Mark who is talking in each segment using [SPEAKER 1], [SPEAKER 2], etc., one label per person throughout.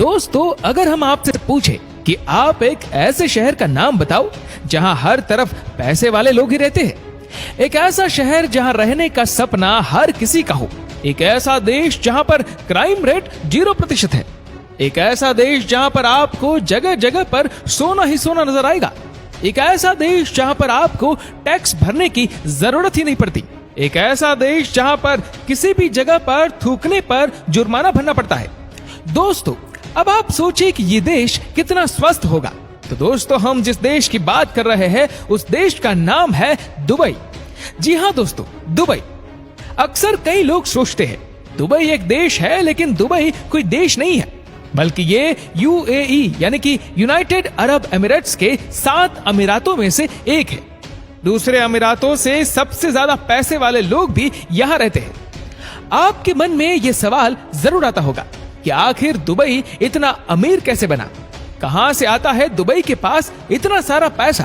[SPEAKER 1] दोस्तों, अगर हम आपसे पूछे कि आप एक ऐसे शहर का नाम बताओ जहां हर तरफ पैसे वाले लोग ही रहते हैं, एक ऐसा शहर जहां रहने का सपना हर किसी का हो, एक ऐसा देश जहां पर क्राइम रेट 0% है, एक ऐसा देश जहां पर आपको जगह जगह पर सोना ही सोना नजर आएगा, एक ऐसा देश जहां पर आपको टैक्स भरने की जरूरत ही नहीं पड़ती, एक ऐसा देश जहां पर किसी भी जगह पर थूकने पर जुर्माना भरना पड़ता है। दोस्तों, अब आप सोचिए कि ये देश कितना स्वस्थ होगा। तो दोस्तों, हम जिस देश की बात कर रहे हैं उस देश का नाम है दुबई। जी हाँ दोस्तों, दुबई। अक्सर कई लोग सोचते हैं दुबई एक देश है, लेकिन दुबई कोई देश नहीं है, बल्कि ये यूएई यानी कि यूनाइटेड अरब एमिरेट्स के 7 अमीरातों में से एक है। दूसरे अमीरातों से सबसे ज्यादा पैसे वाले लोग भी यहाँ रहते हैं। आपके मन में ये सवाल जरूर आता होगा कि आखिर दुबई इतना अमीर कैसे बना, कहां से आता है दुबई के पास इतना सारा पैसा।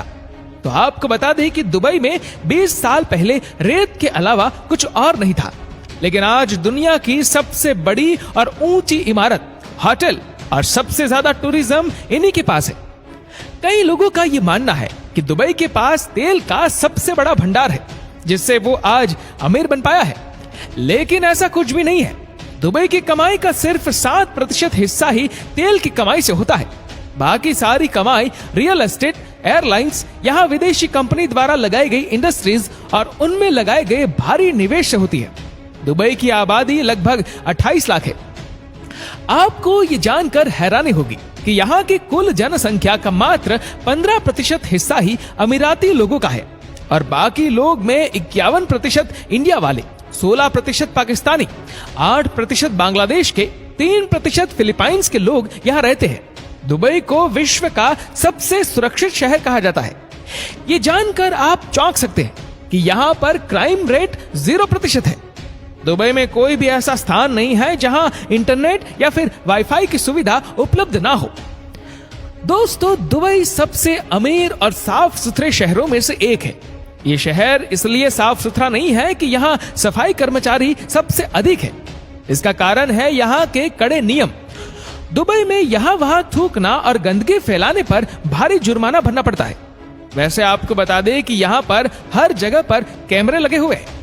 [SPEAKER 1] तो आपको बता दें कि दुबई में 20 साल पहले रेत के अलावा कुछ और नहीं था, लेकिन आज दुनिया की सबसे बड़ी और ऊंची इमारत, होटल और सबसे ज्यादा टूरिज्म इन्हीं के पास है। कई लोगों का यह मानना है कि दुबई के पास तेल का सबसे बड़ा भंडार है, जिससे वो आज अमीर बन पाया है, लेकिन ऐसा कुछ भी नहीं है। दुबई की कमाई का सिर्फ 7% हिस्सा ही तेल की कमाई से होता है। बाकी सारी कमाई रियल एस्टेट, एयरलाइंस, यहाँ विदेशी कंपनी द्वारा लगाई गई इंडस्ट्रीज और उनमें लगाए गए भारी निवेश से होती है। दुबई की आबादी लगभग 28 लाख है। आपको ये जानकर हैरानी होगी कि यहाँ की कुल जनसंख्या का मात्र 15% हिस्सा ही अमीराती लोगों का है और बाकी लोग में 51% इंडिया वाले, 16% पाकिस्तानी, 8% बांग्लादेश के, 3% फिलीपाइंस के लोग यहाँ रहते हैं। दुबई को विश्व का सबसे सुरक्षित शहर कहा जाता है। ये जानकर आप चौंक सकते हैं कि यहाँ पर क्राइम रेट 0% है। दुबई में कोई भी ऐसा स्थान नहीं है जहां इंटरनेट या फिर वाईफाई की सुविधा उपलब्ध ना हो। दोस्तों, दुबई सबसे अमीर और साफ सुथरे शहरों में से एक है। ये शहर इसलिए साफ सुथरा नहीं है कि यहाँ सफाई कर्मचारी सबसे अधिक है। इसका कारण है यहाँ के कड़े नियम। दुबई में यहाँ वहां थूकना और गंदगी फैलाने पर भारी जुर्माना भरना पड़ता है। वैसे आपको बता दें कि यहाँ पर हर जगह पर कैमरे लगे हुए हैं।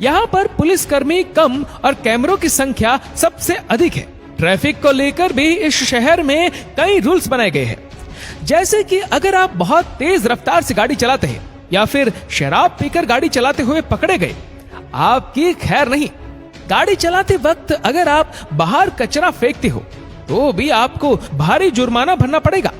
[SPEAKER 1] यहाँ पर पुलिसकर्मी कम और कैमरों की संख्या सबसे अधिक है। ट्रैफिक को लेकर भी इस शहर में कई रूल्स बनाए गए हैं, जैसे कि अगर आप बहुत तेज रफ्तार से गाड़ी चलाते हैं या फिर शराब पीकर गाड़ी चलाते हुए पकड़े गए, आपकी खैर नहीं। गाड़ी चलाते वक्त अगर आप बाहर कचरा फेंकते हो तो भी आपको भारी जुर्माना भरना पड़ेगा।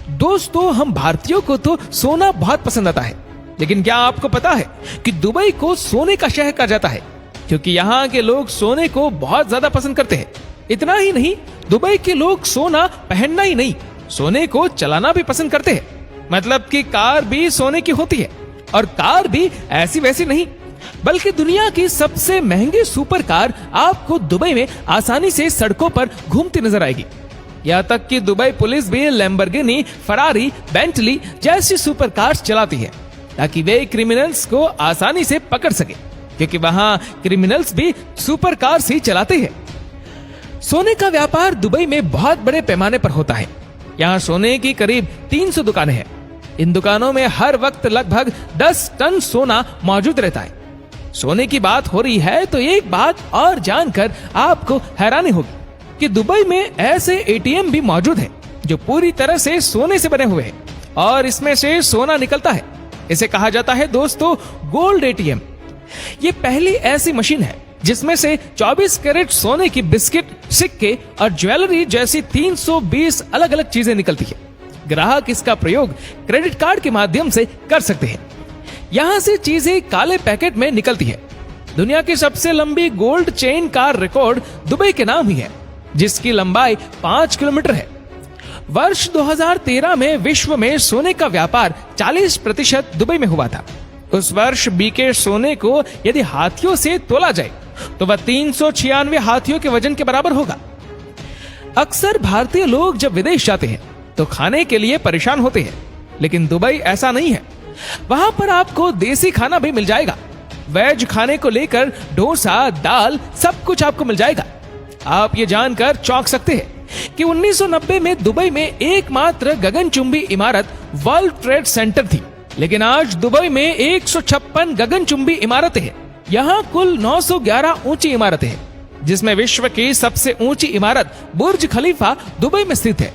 [SPEAKER 1] दोस्तों, हम भारतीयों को तो सोना बहुत पसंद आता है, लेकिन क्या आपको पता है कि दुबई को सोने का शहर कहा जाता है, क्योंकि यहाँ के लोग सोने को बहुत ज्यादा पसंद करते हैं। इतना ही नहीं, दुबई के लोग सोना पहनना ही नहीं, सोने को चलाना भी पसंद करते हैं। मतलब कि कार भी सोने की होती है, और कार भी ऐसी वैसी नहीं, बल्कि दुनिया की सबसे महंगी सुपर कार आपको दुबई में आसानी से सड़कों पर घूमती नजर आएगी। यहाँ तक कि दुबई पुलिस भी लैम्बोर्गिनी, फरारी, बेंटली जैसी सुपर कार्स चलाती है, ताकि वे क्रिमिनल्स को आसानी से पकड़ सके, क्योंकि वहां क्रिमिनल्स भी सुपर कार्स ही चलाते हैं। सोने का व्यापार दुबई में बहुत बड़े पैमाने पर होता है। यहाँ सोने की करीब 300 दुकानें हैं। इन दुकानों में हर वक्त लगभग 10 टन सोना मौजूद रहता है। सोने की बात हो रही है तो एक बात और जानकर आपको हैरानी होगी कि दुबई में ऐसे एटीएम भी मौजूद हैं जो पूरी तरह से सोने से बने हुए हैं और इसमें से सोना निकलता है। इसे कहा जाता है दोस्तों गोल्ड एटीएम। ये पहली ऐसी मशीन है जिसमें से 24 कैरेट सोने की बिस्किट, सिक्के और ज्वेलरी जैसी 320 अलग अलग चीजें निकलती है। ग्राहक इसका प्रयोग क्रेडिट कार्ड के माध्यम से कर सकते हैं। यहाँ से चीजें काले पैकेट में निकलती है। दुनिया की सबसे लंबी गोल्ड चेन का रिकॉर्ड दुबई के नाम ही है, जिसकी लंबाई 5 किलोमीटर है। वर्ष 2013 में विश्व में सोने का व्यापार 40% दुबई में हुआ था। उस वर्ष बीके सोने को यदि हाथियों से तोला जाए तो वह 396 हाथियों के वजन के बराबर होगा। अक्सर भारतीय लोग जब विदेश जाते हैं तो खाने के लिए परेशान होते हैं, लेकिन दुबई ऐसा नहीं है। वहां पर आपको देसी खाना भी मिल जाएगा। वेज खाने को लेकर डोसा, दाल सब कुछ आपको मिल जाएगा। आप ये जानकर चौंक सकते हैं कि 1990 में दुबई में एकमात्र गगनचुंबी इमारत वर्ल्ड ट्रेड सेंटर थी, लेकिन आज दुबई में 156 गगनचुंबी इमारतें हैं। यहाँ कुल 911 ऊंची इमारतें हैं, जिसमें विश्व की सबसे ऊंची इमारत बुर्ज खलीफा दुबई में स्थित है।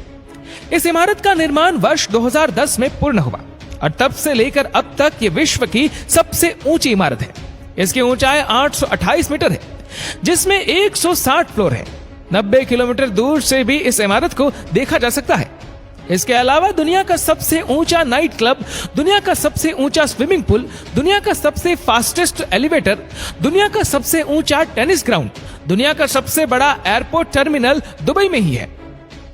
[SPEAKER 1] इस इमारत का निर्माण वर्ष 2010 में पूर्ण हुआ और तब से लेकर अब तक ये विश्व की सबसे ऊंची इमारत है। इसकी ऊंचाई 828 मीटर है, जिसमें 160 फ्लोर है। 90 किलोमीटर दूर से भी इस इमारत को देखा जा सकता है। इसके अलावा दुनिया का सबसे ऊंचा नाइट क्लब, दुनिया का सबसे ऊंचा स्विमिंग पूल, दुनिया का सबसे फास्टेस्ट एलिवेटर, दुनिया का सबसे ऊंचा टेनिस ग्राउंड, दुनिया का सबसे बड़ा एयरपोर्ट टर्मिनल दुबई में ही है।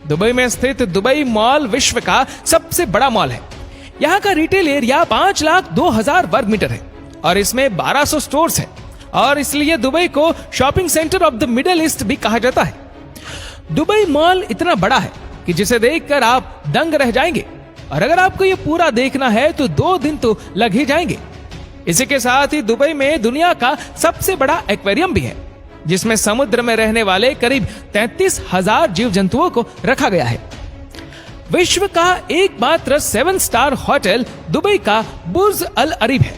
[SPEAKER 1] दुबई में स्थित दुबई मॉल विश्व का सबसे बड़ा मॉल है। यहाँ का रिटेल एरिया 5,02,000 वर्ग मीटर है और इसमें 1200 स्टोर्स हैं और इसलिए दुबई को shopping centre of the middle east भी कहा जाता है। दुबई मॉल इतना बड़ा है कि जिसे देखकर आप दंग रह जाएंगे और अगर आपको ये पूरा देखना है तो 2 दिन तो लग ही जाएंगे। इसी के साथ ही दुबई में दुनिया का सबसे बड़ा एक्वेरियम भी है, जिसमें समुद्र में रहने वाले करीब 33,000 जीव जंतुओं को रखा गया है। विश्व का एकमात्र 7 स्टार होटल दुबई का बुर्ज अल अरीब है।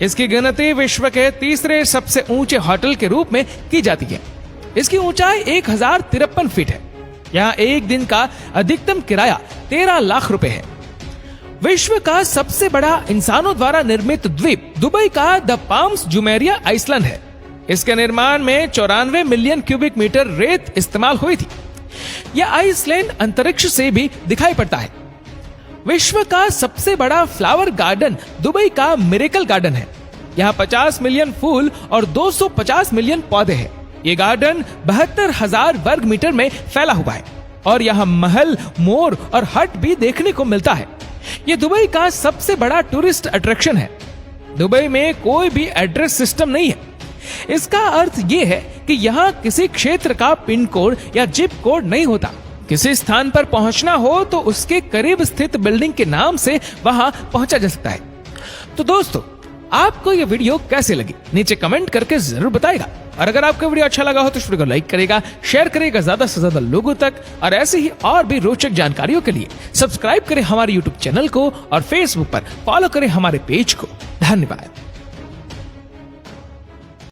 [SPEAKER 1] इसकी गिनती विश्व के तीसरे सबसे ऊंचे होटल के रूप में की जाती है। इसकी ऊंचाई 1053 फीट है। यहाँ एक दिन का अधिकतम किराया 13 लाख रुपए है। विश्व का सबसे बड़ा इंसानों द्वारा निर्मित द्वीप दुबई का द पाम्स जुमेरिया आइसलैंड है। इसके निर्माण में 94 मिलियन क्यूबिक मीटर रेत इस्तेमाल हुई थी। यह आइसलैंड अंतरिक्ष से भी दिखाई पड़ता है। विश्व का सबसे बड़ा फ्लावर गार्डन दुबई का मिरेकल गार्डन है। यहाँ 50 मिलियन फूल और 250 मिलियन पौधे हैं। ये गार्डन 72,000 वर्ग मीटर में फैला हुआ है और यहाँ महल, मोर और हट भी देखने को मिलता है। ये दुबई का सबसे बड़ा टूरिस्ट अट्रैक्शन है। दुबई में कोई भी एड्रेस सिस्टम नहीं है। इसका अर्थ ये है कि यहाँ किसी क्षेत्र का पिन कोड या जिप कोड नहीं होता। किसी स्थान पर पहुंचना हो तो उसके करीब स्थित बिल्डिंग के नाम से वहां पहुंचा जा सकता है। तो दोस्तों, आपको ये वीडियो कैसे लगी नीचे कमेंट करके जरूर बताएगा और अगर आपको वीडियो अच्छा लगा हो तो इस वीडियो को लाइक करेगा, शेयर करेगा ज्यादा से ज्यादा लोगों तक और ऐसे ही और भी रोचक जानकारियों के लिए सब्सक्राइब करें हमारे यूट्यूब चैनल को और फेसबुक पर फॉलो करें हमारे पेज को। धन्यवाद।